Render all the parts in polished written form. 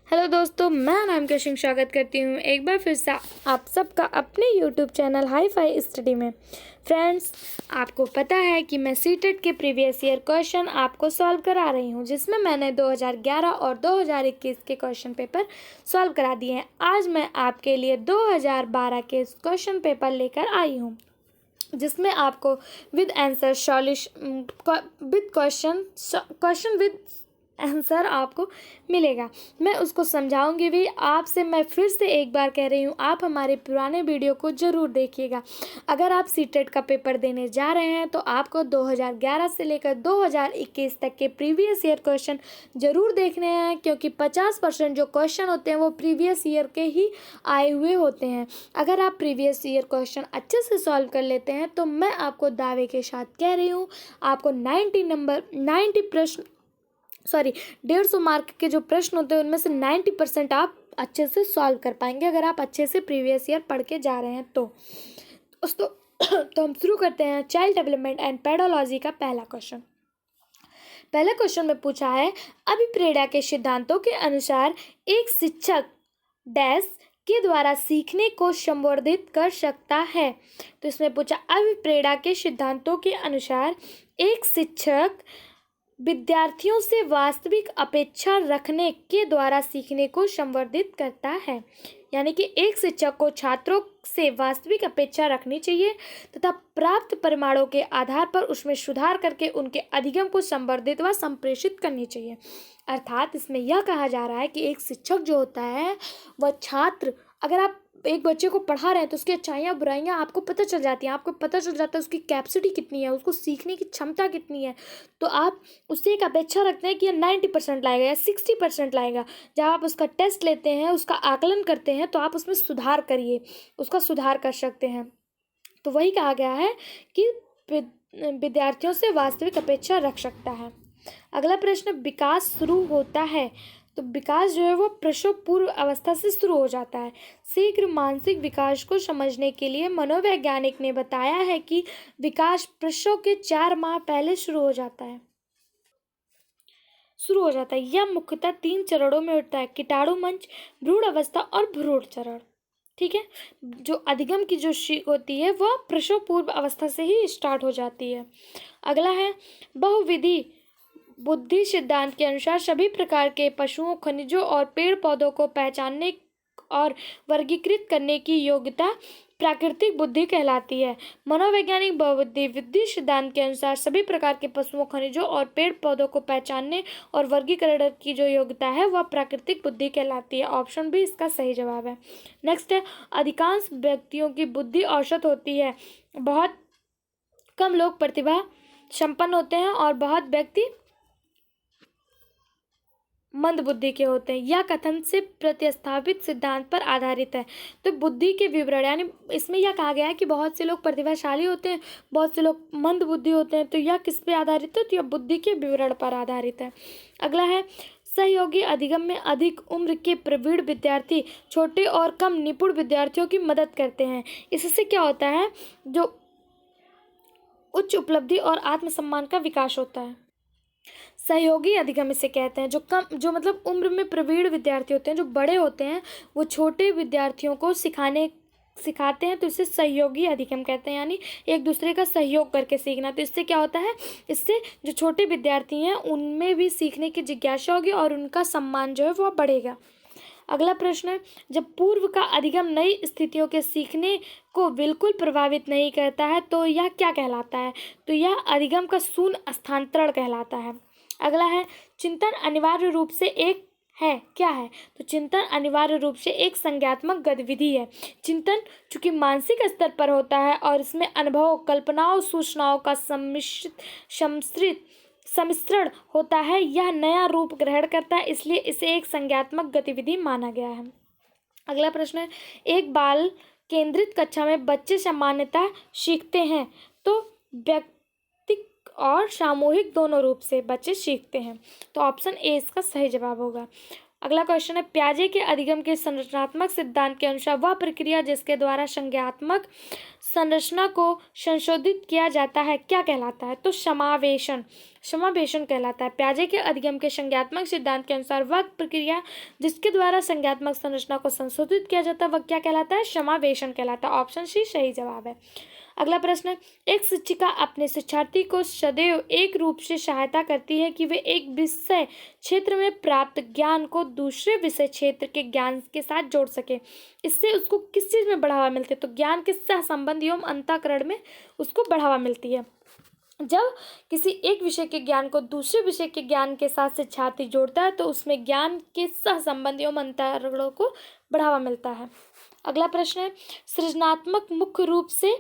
Hello दोस्तों, मैं नाम के सिंह स्वागत करती हूँ एक बार फिर से आप सबका अपने YouTube channel hi fi study में। फ्रेंड्स, आपको पता है कि मैं सीटेट के प्रीवियस ईयर क्वेश्चन आपको सॉल्व करा रही हूँ, जिसमें मैंने 2011 और 2021 के क्वेश्चन पेपर सॉल्व करा दिए हैं। आज मैं आपके लिए 2012 के क्वेश्चन पेपर लेकर आई हूँ, जिसमें आपको with answer solution with question with answer आपको मिलेगा। मैं उसको समझाऊंगी भी आपसे। मैं फिर से एक बार कह रही हूँ, आप हमारे पुराने वीडियो को ज़रूर देखिएगा। अगर आप सीटेट का पेपर देने जा रहे हैं तो आपको 2011 से लेकर 2021 तक के प्रीवियस ईयर क्वेश्चन ज़रूर देखने हैं, क्योंकि 50% जो क्वेश्चन होते हैं वो प्रीवियस ईयर के ही आए हुए होते हैं। अगर आप प्रीवियस ईयर क्वेश्चन अच्छे से सॉल्व कर लेते हैं तो मैं आपको दावे के साथ कह रही हूँ, आपको 150 मार्क के जो प्रश्न होते हैं उनमें से 90% आप अच्छे से सॉल्व कर पाएंगे, अगर आप अच्छे से प्रीवियस ईयर पढ़ के जा रहे हैं तो दोस्तों। तो हम शुरू करते हैं चाइल्ड डेवलपमेंट एंड पेडोलॉजी का पहला क्वेश्चन। पहले क्वेश्चन में पूछा है, अभिप्रेरणा के सिद्धांतों के अनुसार एक शिक्षक डैश के द्वारा सीखने को संवर्धित कर सकता है। तो इसमें पूछा, अभिप्रेरणा के सिद्धांतों के अनुसार एक शिक्षक विद्यार्थियों से वास्तविक अपेक्षा रखने के द्वारा सीखने को संवर्धित करता है। यानी कि एक शिक्षक को छात्रों से वास्तविक अपेक्षा रखनी चाहिए तथा प्राप्त परिणामों के आधार पर उसमें सुधार करके उनके अधिगम को संवर्धित व संप्रेषित करनी चाहिए। अर्थात इसमें यह कहा जा रहा है कि एक शिक्षक जो होता है वह छात्र, अगर आप एक बच्चे को पढ़ा रहे हैं तो उसकी अच्छाइयाँ बुराइयाँ आपको पता चल जाती हैं, आपको पता चल जाता है उसकी कैपेसिटी कितनी है, उसको सीखने की क्षमता कितनी है। तो आप उससे एक अपेक्षा रखते हैं कि यह 90% लाएगा या 60% लाएगा। जब आप उसका टेस्ट लेते हैं, उसका आकलन करते हैं, तो आप उसमें सुधार करिए, उसका सुधार कर सकते हैं। तो वही कहा गया है कि विद्यार्थियों से वास्तविक अपेक्षा रख सकता है। अगला प्रश्न, विकास शुरू होता है। तो विकास जो है वो प्रसव पूर्व अवस्था से शुरू हो जाता है। शीघ्र मानसिक विकास को समझने के लिए मनोवैज्ञानिक ने बताया है कि विकास प्रसव के 4 माह पहले शुरू हो जाता है। यह मुख्यतः 3 चरणों में होता है: कीटाणु मंच, भ्रूण अवस्था और भ्रूण चरण। ठीक है, जो अधिगम की जो सीख होती है वह प्रसव पूर्व अवस्था से ही स्टार्ट हो जाती है। अगला है, बहुविधि बुद्धि सिद्धांत के अनुसार सभी प्रकार के पशुओं, खनिजों और पेड़ पौधों को पहचानने और वर्गीकृत करने की योग्यता प्राकृतिक बुद्धि कहलाती है। मनोवैज्ञानिक बहुबुद्धि बुद्धि सिद्धांत के अनुसार सभी प्रकार के पशुओं, खनिजों और पेड़ पौधों को पहचानने और वर्गीकरण की जो योग्यता है वह प्राकृतिक बुद्धि कहलाती है। ऑप्शन बी इसका सही जवाब है। नेक्स्ट है, अधिकांश व्यक्तियों की बुद्धि औसत होती है। बहुत कम लोग प्रतिभा संपन्न होते हैं और बहुत व्यक्ति मंद बुद्धि के होते हैं। यह कथन से प्रतिस्थापित सिद्धांत पर आधारित है। तो बुद्धि के विवरण, यानी इसमें यह कहा गया है कि बहुत से लोग प्रतिभाशाली होते हैं, बहुत से लोग मंद बुद्धि होते हैं। तो यह किस पे आधारित है? तो यह बुद्धि के विवरण पर आधारित है। अगला है, सहयोगी अधिगम में अधिक उम्र के प्रवीण विद्यार्थी छोटे और कम निपुण विद्यार्थियों की मदद करते हैं। इससे क्या होता है, जो उच्च उपलब्धि और आत्मसम्मान का विकास होता है। सहयोगी अधिगम इसे कहते हैं। जो मतलब उम्र में प्रवीण विद्यार्थी होते हैं, जो बड़े होते हैं, वो छोटे विद्यार्थियों को सिखाते हैं, तो इसे सहयोगी अधिगम कहते हैं। यानी एक दूसरे का सहयोग करके सीखना। तो इससे क्या होता है, इससे जो छोटे विद्यार्थी हैं उनमें भी सीखने की जिज्ञासा होगी और उनका सम्मान जो है वह बढ़ेगा। अगला प्रश्न है, जब पूर्व का अधिगम नई स्थितियों के सीखने को बिल्कुल प्रभावित नहीं करता है तो यह क्या कहलाता है? तो यह अधिगम का शून्य स्थानांतरण कहलाता है। अगला है, चिंतन अनिवार्य रूप से एक है, क्या है? तो चिंतन अनिवार्य रूप से एक संज्ञात्मक गतिविधि है। चिंतन चूंकि मानसिक स्तर पर होता है और इसमें अनुभव, कल्पनाओं, सूचनाओं का सम्मिश्रण होता है, यह नया रूप ग्रहण करता है, इसलिए इसे एक संज्ञात्मक गतिविधि माना गया है। अगला प्रश्न है, एक बाल केंद्रित कक्षा में बच्चे सामान्यतः सीखते हैं। तो व्यक्तिक और सामूहिक दोनों रूप से बच्चे सीखते हैं। तो ऑप्शन ए इसका सही जवाब होगा। अगला क्वेश्चन है, पियाजे के अधिगम के संरचनात्मक सिद्धांत के अनुसार वह प्रक्रिया जिसके द्वारा संज्ञात्मक संरचना को संशोधित किया जाता है क्या कहलाता है? तो समावेशन कहलाता है। पियाजे के अधिगम के संज्ञात्मक सिद्धांत के अनुसार वह प्रक्रिया जिसके द्वारा संज्ञात्मक संरचना को संशोधित किया जाता है वह क्या कहलाता है? समावेशन कहलाता है। ऑप्शन सी सही जवाब है। अगला प्रश्न है, एक शिक्षिका अपने शिक्षार्थी को सदैव एक रूप से सहायता करती है कि वे एक विषय क्षेत्र में प्राप्त ज्ञान को दूसरे विषय क्षेत्र के ज्ञान के साथ जोड़ सके। इससे उसको किस चीज़ में बढ़ावा मिलती है? तो ज्ञान के सहसंबंध एवं अंतःकरण में उसको बढ़ावा मिलती है। जब किसी एक विषय के ज्ञान को दूसरे विषय के ज्ञान के साथ शिक्षार्थी जोड़ता है तो उसमें ज्ञान के सहसंबंध एवं अंतःकरणों को बढ़ावा मिलता है। अगला प्रश्न है, सृजनात्मक मुख्य रूप से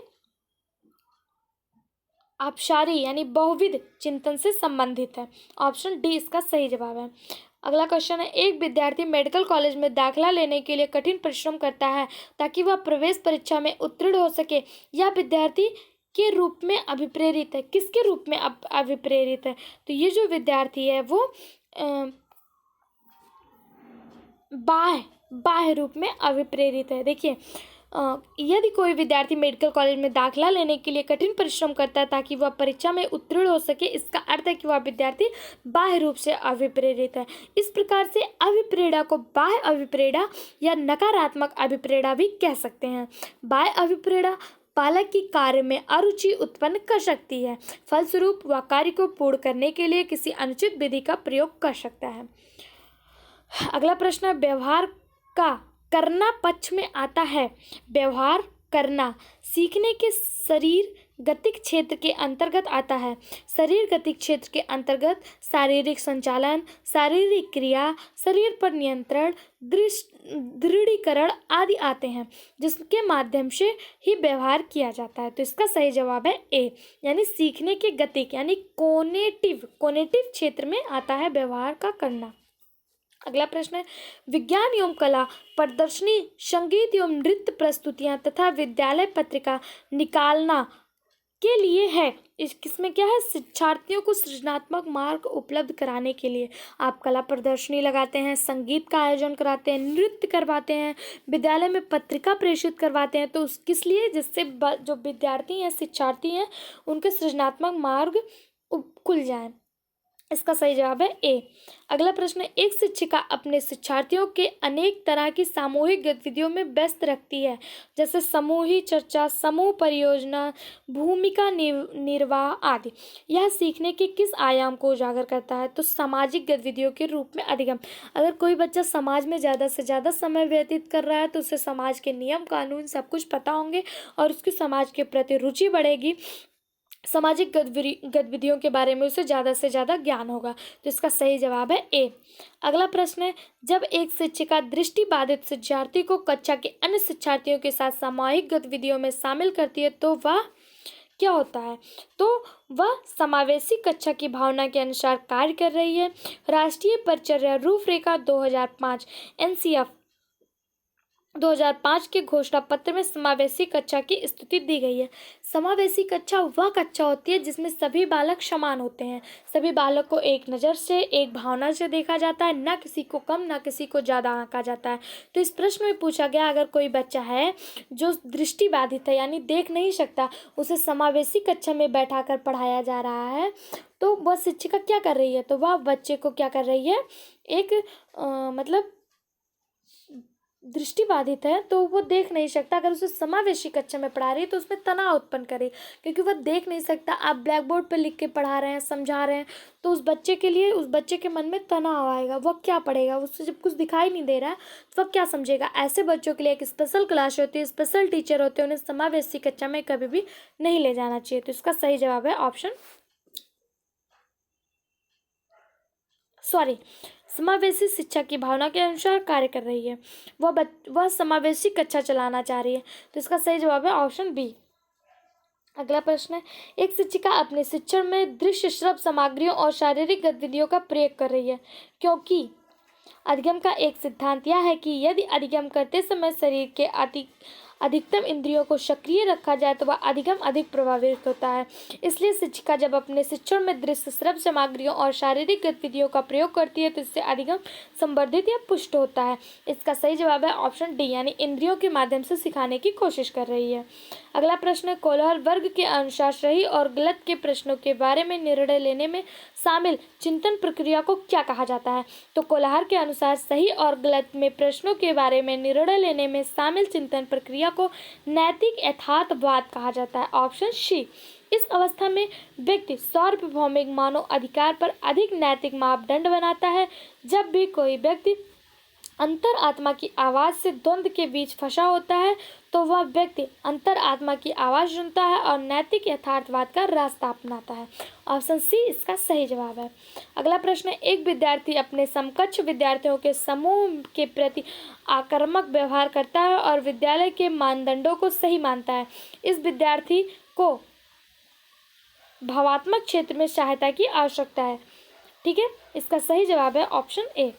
अपसारी यानी बहुविध चिंतन से संबंधित है। ऑप्शन डी इसका सही जवाब है। अगला क्वेश्चन है, एक विद्यार्थी मेडिकल कॉलेज में दाखिला लेने के लिए कठिन परिश्रम करता है ताकि वह प्रवेश परीक्षा में उत्तीर्ण हो सके। यह विद्यार्थी के रूप में अभिप्रेरित है। किसके रूप में अभिप्रेरित है? तो ये जो विद्यार्थी है वो बाह्य रूप में अभिप्रेरित है। देखिए, यदि कोई विद्यार्थी मेडिकल कॉलेज में दाखिला लेने के लिए कठिन परिश्रम करता है ताकि वह परीक्षा में उत्तीर्ण हो सके, इसका अर्थ है कि वह विद्यार्थी बाह्य रूप से अभिप्रेरित है। इस प्रकार से अभिप्रेरणा को बाह्य अभिप्रेरणा या नकारात्मक अभिप्रेरणा भी कह सकते हैं। बाह्य अभिप्रेरणा बालक की कार्य में अरुचि उत्पन्न कर सकती है, फलस्वरूप वह कार्य को पूर्ण करने के लिए किसी अनुचित विधि का प्रयोग कर सकता है। अगला प्रश्न है, व्यवहार का करना पक्ष में आता है। व्यवहार करना सीखने के शरीर गतिक क्षेत्र के अंतर्गत आता है। शरीर गतिक क्षेत्र के अंतर्गत शारीरिक संचालन, शारीरिक क्रिया, शरीर पर नियंत्रण, दृढ़ीकरण आदि आते हैं जिसके माध्यम से ही व्यवहार किया जाता है। तो इसका सही जवाब है ए, यानी सीखने के गतिक यानी कोनेटिव क्षेत्र में आता है व्यवहार का करना। अगला प्रश्न है, विज्ञान एवं कला प्रदर्शनी, संगीत एवं नृत्य प्रस्तुतियां तथा विद्यालय पत्रिका निकालना के लिए है। किसमें क्या है? शिक्षार्थियों को सृजनात्मक मार्ग उपलब्ध कराने के लिए आप कला प्रदर्शनी लगाते हैं, संगीत का आयोजन कराते हैं, नृत्य करवाते हैं, विद्यालय में पत्रिका प्रेषित करवाते हैं। तो किस लिए? जिससे जो विद्यार्थी हैं, शिक्षार्थी हैं, उनके सृजनात्मक मार्ग खुल जाए। इसका सही जवाब है ए। अगला प्रश्न है, एक शिक्षिका अपने शिक्षार्थियों के अनेक तरह की सामूहिक गतिविधियों में व्यस्त रखती है, जैसे समूही चर्चा, समूह परियोजना, भूमिका निर्वाह आदि। यह सीखने के किस आयाम को उजागर करता है? तो सामाजिक गतिविधियों के रूप में अधिगम। अगर कोई बच्चा समाज में ज़्यादा से ज़्यादा समय व्यतीत कर रहा है तो उसे समाज के नियम कानून सब कुछ पता होंगे और उसकी समाज के प्रति रुचि बढ़ेगी। सामाजिक गतिविधियों के बारे में उसे ज़्यादा से ज़्यादा ज्ञान होगा। तो इसका सही जवाब है ए। अगला प्रश्न है, जब एक शिक्षिका दृष्टिबाधित शिक्षार्थी को कक्षा के अन्य शिक्षार्थियों के साथ सामूहिक गतिविधियों में शामिल करती है तो वह क्या होता है? तो वह समावेशी कक्षा की भावना के अनुसार कार्य कर रही है। राष्ट्रीय परिचर्या रूपरेखा 2005 NCF 2005 के घोषणा पत्र में समावेशी कक्षा की स्तुति दी गई है। समावेशी कक्षा वह कक्षा होती है जिसमें सभी बालक समान होते हैं, सभी बालक को एक नज़र से, एक भावना से देखा जाता है, ना किसी को कम ना किसी को ज़्यादा आंका जाता है। तो इस प्रश्न में पूछा गया, अगर कोई बच्चा है जो दृष्टिबाधित है यानी देख नहीं सकता, उसे समावेशी कक्षा में बैठा कर पढ़ाया जा रहा है, तो वह शिक्षिका क्या कर रही है? तो वह बच्चे को क्या कर रही है? एक मतलब दृष्टिबाधित है तो वो देख नहीं सकता, अगर उसे समावेशी कक्षा में पढ़ा रही है तो उसमें तनाव उत्पन्न करे, क्योंकि वह देख नहीं सकता। आप ब्लैक बोर्ड पर लिख के पढ़ा रहे हैं, समझा रहे हैं, तो उस बच्चे के लिए, उस बच्चे के मन में तनाव आएगा। वह क्या पढ़ेगा? उससे जब कुछ दिखाई नहीं दे रहा है तो वह क्या समझेगा? ऐसे बच्चों के लिए एक स्पेशल क्लास होती है, स्पेशल टीचर होते हैं, उन्हें समावेशी कक्षा में कभी भी नहीं ले जाना चाहिए। तो इसका सही जवाब है ऑप्शन समावेशी शिक्षा की भावना के अनुसार कार्य कर रही है। वह समावेशी कक्षा चलाना चाह रही है। तो इसका सही जवाब है ऑप्शन बी। अगला प्रश्न है, एक शिक्षिका अपने शिक्षण में दृश्य श्रव्य सामग्रियों और शारीरिक गतिविधियों का प्रयोग कर रही है, क्योंकि अधिगम का एक सिद्धांत यह है कि यदि अधिगम करते समय शरीर के अधिकतम इंद्रियों को सक्रिय रखा जाए तो वह अधिक प्रभावित होता है। इसलिए शिक्षिका जब अपने शिक्षण में दृश्य श्रव्य सामग्रियों और शारीरिक गतिविधियों का प्रयोग करती है तो इससे अधिगम संवर्धित या पुष्ट होता है। इसका सही जवाब है ऑप्शन डी, यानी इंद्रियों के माध्यम से सिखाने की कोशिश कर रही है। अगला प्रश्न है, कोलाहल वर्ग के अनुसार सही और गलत के प्रश्नों के बारे में निर्णय लेने में शामिल चिंतन प्रक्रिया को क्या कहा जाता है? तो कोलाहल के अनुसार सही और गलत में प्रश्नों के बारे में निर्णय लेने में शामिल चिंतन प्रक्रिया को नैतिक यथार्थवाद कहा जाता है। Option C. इस अवस्था में व्यक्ति सार्वभौमिक मानव अधिकार पर अधिक नैतिक मापदंड बनाता है। जब भी कोई व्यक्ति अंतर आत्मा की आवाज़ से द्वंद्व के बीच फंसा होता है तो वह व्यक्ति अंतर आत्मा की आवाज़ सुनता है और नैतिक यथार्थवाद का रास्ता अपनाता है। ऑप्शन सी इसका सही जवाब है। अगला प्रश्न है, एक विद्यार्थी अपने समकक्ष विद्यार्थियों के समूह के प्रति आक्रामक व्यवहार करता है और विद्यालय के मानदंडों को सही मानता है। इस विद्यार्थी को भावात्मक क्षेत्र में सहायता की आवश्यकता है। ठीक है, इसका सही जवाब है ऑप्शन ए।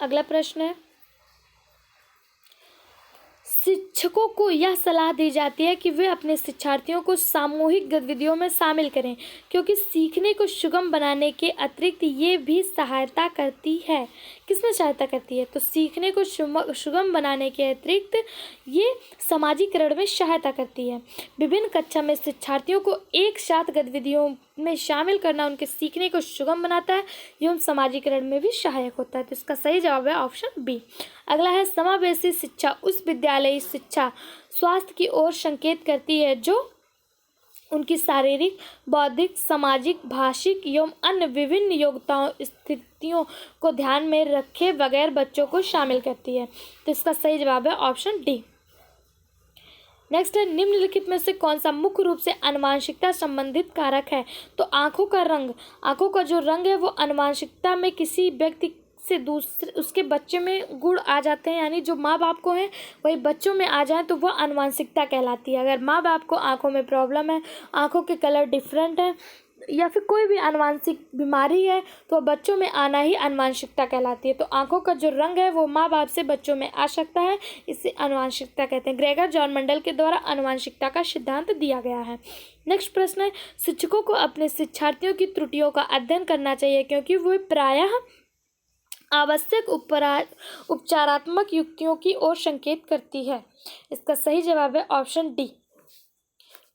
अगला प्रश्न है, शिक्षकों को यह सलाह दी जाती है कि वे अपने शिक्षार्थियों को सामूहिक गतिविधियों में शामिल करें क्योंकि सीखने को सुगम बनाने के अतिरिक्त ये भी सहायता करती है। किसमें सहायता करती है? तो सीखने को सुगम बनाने के अतिरिक्त ये समाजीकरण में सहायता करती है। विभिन्न कक्षा में शिक्षार्थियों को एक साथ गतिविधियों में शामिल करना उनके सीखने को सुगम बनाता है एवं समाजीकरण में भी सहायक होता है। तो इसका सही जवाब है ऑप्शन बी। अगला है, समावेशी शिक्षा उस विद्यालयी शिक्षा स्वास्थ्य की ओर संकेत करती है जो उनकी शारीरिक, बौद्धिक, सामाजिक, भाषिक एवं अन्य विभिन्न योग्यताओं स्थितियों को ध्यान में रखे बगैर बच्चों को शामिल करती है। तो इसका सही जवाब है ऑप्शन डी। नेक्स्ट है, निम्नलिखित में से कौन सा मुख्य रूप से आनुवंशिकता संबंधित कारक है? तो आंखों का रंग, आंखों का जो रंग है वो आनुवंशिकता में किसी व्यक्ति से दूसरे उसके बच्चे में गुण आ जाते हैं, यानी जो माँ बाप को है वही बच्चों में आ जाए तो वह आनुवंशिकता कहलाती है। अगर माँ बाप को आंखों में प्रॉब्लम है, आंखों के कलर डिफरेंट है या फिर कोई भी आनुवंशिक बीमारी है तो बच्चों में आना ही आनुवंशिकता कहलाती है। तो आंखों का जो रंग है वो माँ बाप से बच्चों में आ सकता है, इसे आनुवंशिकता कहते हैं। ग्रेगर जॉन मंडल के द्वारा आनुवंशिकता का सिद्धांत दिया गया है। नेक्स्ट प्रश्न है, शिक्षकों को अपने शिक्षार्थियों की त्रुटियों का अध्ययन करना चाहिए क्योंकि वे प्रायः आवश्यक उपचारात्मक युक्तियों की ओर संकेत करती है। इसका सही जवाब है ऑप्शन डी।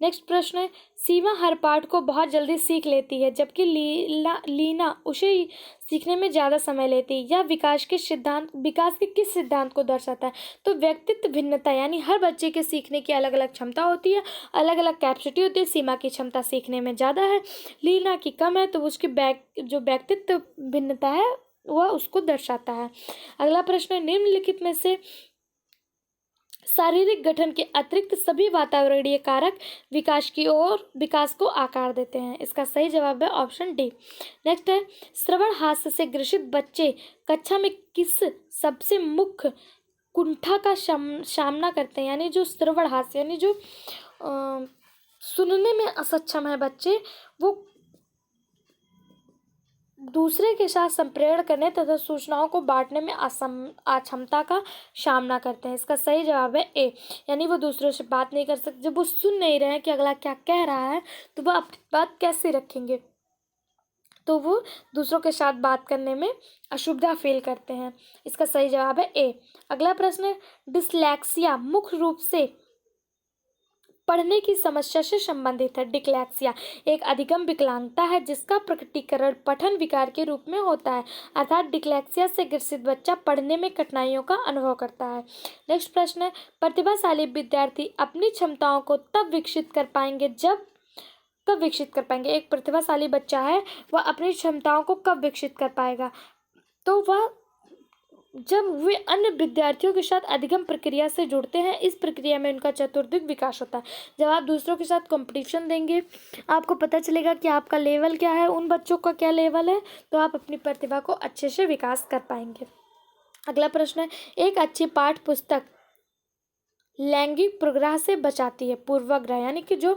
नेक्स्ट प्रश्न है, सीमा हर पाठ को बहुत जल्दी सीख लेती है जबकि लीना उसे सीखने में ज़्यादा समय लेती है। यह विकास के किस सिद्धांत को दर्शाता है? तो व्यक्तित्व भिन्नता, यानी हर बच्चे के सीखने की अलग अलग क्षमता होती है, अलग अलग कैपेसिटी होती है। सीमा की क्षमता सीखने में ज़्यादा है, लीना की कम है, तो उसकी जो व्यक्तित्व भिन्नता है वह उसको दर्शाता है। अगला प्रश्न है, निम्नलिखित में से शारीरिक गठन के अतिरिक्त सभी वातावरणीय कारक विकास को आकार देते हैं। इसका सही जवाब है ऑप्शन डी। नेक्स्ट है, श्रवण हास्य से ग्रसित बच्चे कक्षा में किस सबसे मुख्य कुंठा का सामना करते हैं? यानी जो श्रवण हास्य, यानी जो सुनने में असक्षम है बच्चे, वो दूसरे के साथ संप्रेषण करने तथा सूचनाओं को बांटने में अक्षमता का सामना करते हैं। इसका सही जवाब है ए, यानी वो दूसरों से बात नहीं कर सकते। जब वो सुन नहीं रहे हैं कि अगला क्या कह रहा है तो वह अपनी बात कैसे रखेंगे, तो वो दूसरों के साथ बात करने में असुविधा फील करते हैं। इसका सही जवाब है ए। अगला प्रश्न है, डिसलेक्सिया मुख्य रूप से पढ़ने की समस्या से संबंधित है। डिसलेक्सिया एक अधिगम विकलांगता है जिसका प्रकटीकरण पठन विकार के रूप में होता है, अर्थात डिसलेक्सिया से ग्रसित बच्चा पढ़ने में कठिनाइयों का अनुभव करता है। नेक्स्ट प्रश्न है, प्रतिभाशाली विद्यार्थी अपनी क्षमताओं को कब विकसित कर पाएंगे? एक प्रतिभाशाली बच्चा है वह अपनी क्षमताओं को कब विकसित कर पाएगा? तो वह जब वे अन्य विद्यार्थियों के साथ अधिगम प्रक्रिया से जुड़ते हैं। इस प्रक्रिया में उनका चतुर्दिक विकास होता है। जब आप दूसरों के साथ कंपटीशन देंगे आपको पता चलेगा कि आपका लेवल क्या है, उन बच्चों का क्या लेवल है, तो आप अपनी प्रतिभा को अच्छे से विकास कर पाएंगे। अगला प्रश्न है, एक अच्छी पाठ पुस्तक लैंगिक पूर्वाग्रह से बचाती है। पूर्वाग्रह यानी कि जो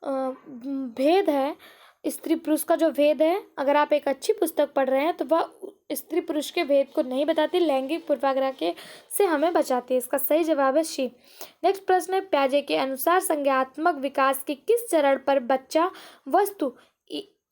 भेद है स्त्री पुरुष का जो भेद है, अगर आप एक अच्छी पुस्तक पढ़ रहे हैं तो वह स्त्री पुरुष के भेद को नहीं बताती, लैंगिक पूर्वाग्रह के से हमें बचाती है। इसका सही जवाब है सी। नेक्स्ट प्रश्न है, प्याजे के अनुसार संज्ञानात्मक विकास के किस चरण पर बच्चा वस्तु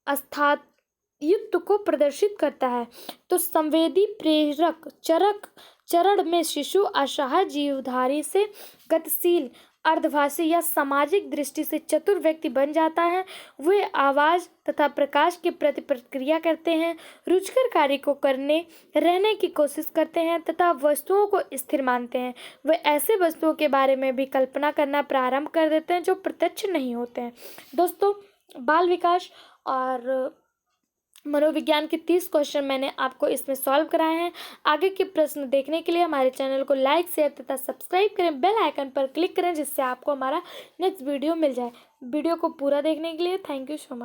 अस्थायित्व को प्रदर्शित करता है? तो संवेदी प्रेरक चरण में शिशु असहाय जीवधारी से गतिशील, अर्धभाषी या सामाजिक दृष्टि से चतुर व्यक्ति बन जाता है। वे आवाज तथा प्रकाश के प्रति प्रतिक्रिया करते हैं, रुचिकर कार्य को करने रहने की कोशिश करते हैं तथा वस्तुओं को स्थिर मानते हैं। वे ऐसे वस्तुओं के बारे में भी कल्पना करना प्रारंभ कर देते हैं जो प्रत्यक्ष नहीं होते हैं। दोस्तों, बाल विकास और मनोविज्ञान के 30 क्वेश्चन मैंने आपको इसमें सॉल्व कराए हैं। आगे के प्रश्न देखने के लिए हमारे चैनल को लाइक, शेयर तथा सब्सक्राइब करें, बेल आइकन पर क्लिक करें जिससे आपको हमारा नेक्स्ट वीडियो मिल जाए। वीडियो को पूरा देखने के लिए थैंक यू सो मच।